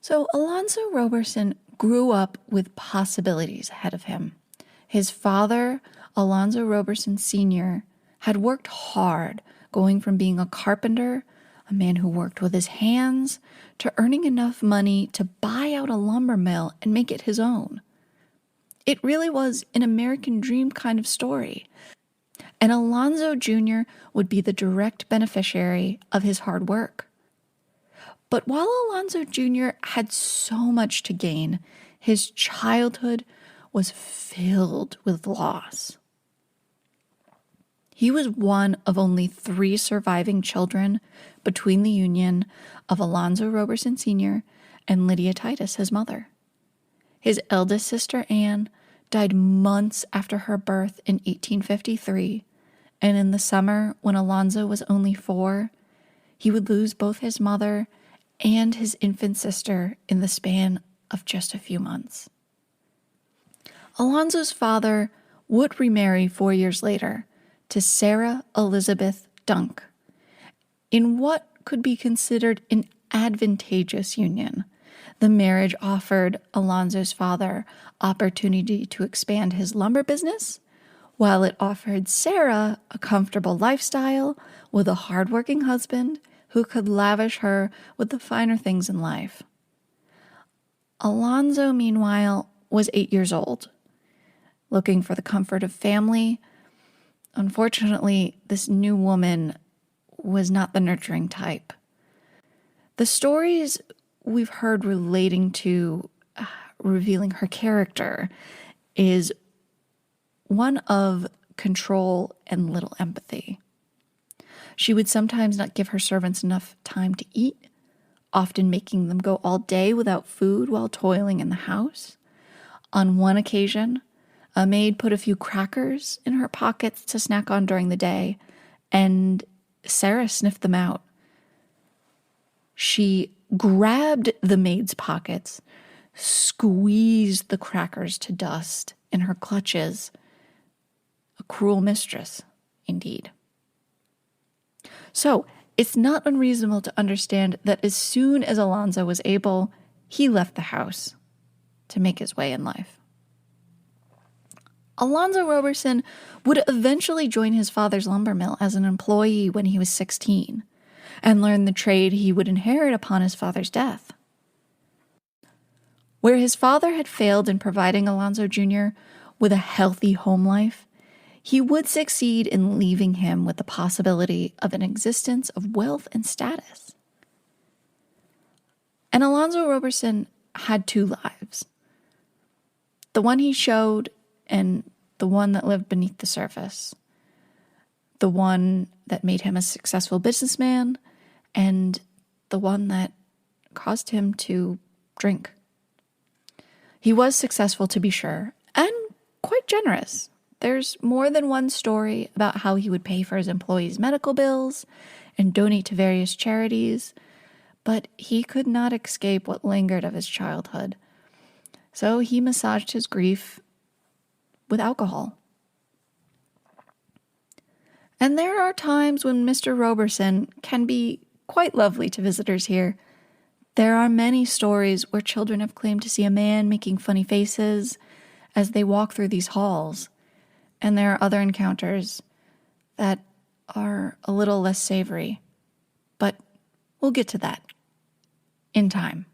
So Alonzo Roberson grew up with possibilities ahead of him. His father, Alonzo Roberson Sr., had worked hard, going from being a carpenter, a man who worked with his hands, to earning enough money to buy out a lumber mill and make it his own. It really was an American dream kind of story. And Alonzo Jr. would be the direct beneficiary of his hard work. But while Alonzo Jr. had so much to gain, his childhood was filled with loss. He was one of only 3 surviving children between the union of Alonzo Roberson Sr. and Lydia Titus, his mother. His eldest sister, Anne, died months after her birth in 1853, and in the summer, when Alonzo was only 4, he would lose both his mother and his infant sister in the span of just a few months. Alonzo's father would remarry 4 years later to Sarah Elizabeth Dunk in what could be considered an advantageous union. The marriage offered Alonzo's father opportunity to expand his lumber business, while it offered Sarah a comfortable lifestyle with a hardworking husband who could lavish her with the finer things in life. Alonzo, meanwhile, was 8 years old, looking for the comfort of family. Unfortunately, this new woman was not the nurturing type. The stories we've heard relating to revealing her character is one of control and little empathy. She would sometimes not give her servants enough time to eat, often making them go all day without food while toiling in the house. On one occasion, a maid put a few crackers in her pockets to snack on during the day, and Sarah sniffed them out. She grabbed the maid's pockets, squeezed the crackers to dust in her clutches. A cruel mistress, indeed. So, it's not unreasonable to understand that as soon as Alonzo was able, he left the house to make his way in life. Alonzo Roberson would eventually join his father's lumber mill as an employee when he was 16 and learn the trade he would inherit upon his father's death. Where his father had failed in providing Alonzo Jr. with a healthy home life, he would succeed in leaving him with the possibility of an existence of wealth and status. And Alonzo Roberson had 2 lives. The one he showed and the one that lived beneath the surface. The one that made him a successful businessman and the one that caused him to drink. He was successful, to be sure, and quite generous. There's more than one story about how he would pay for his employees' medical bills and donate to various charities, but he could not escape what lingered of his childhood. So he massaged his grief with alcohol. And there are times when Mr. Roberson can be quite lovely to visitors here. There are many stories where children have claimed to see a man making funny faces as they walk through these halls. And there are other encounters that are a little less savory. But we'll get to that in time.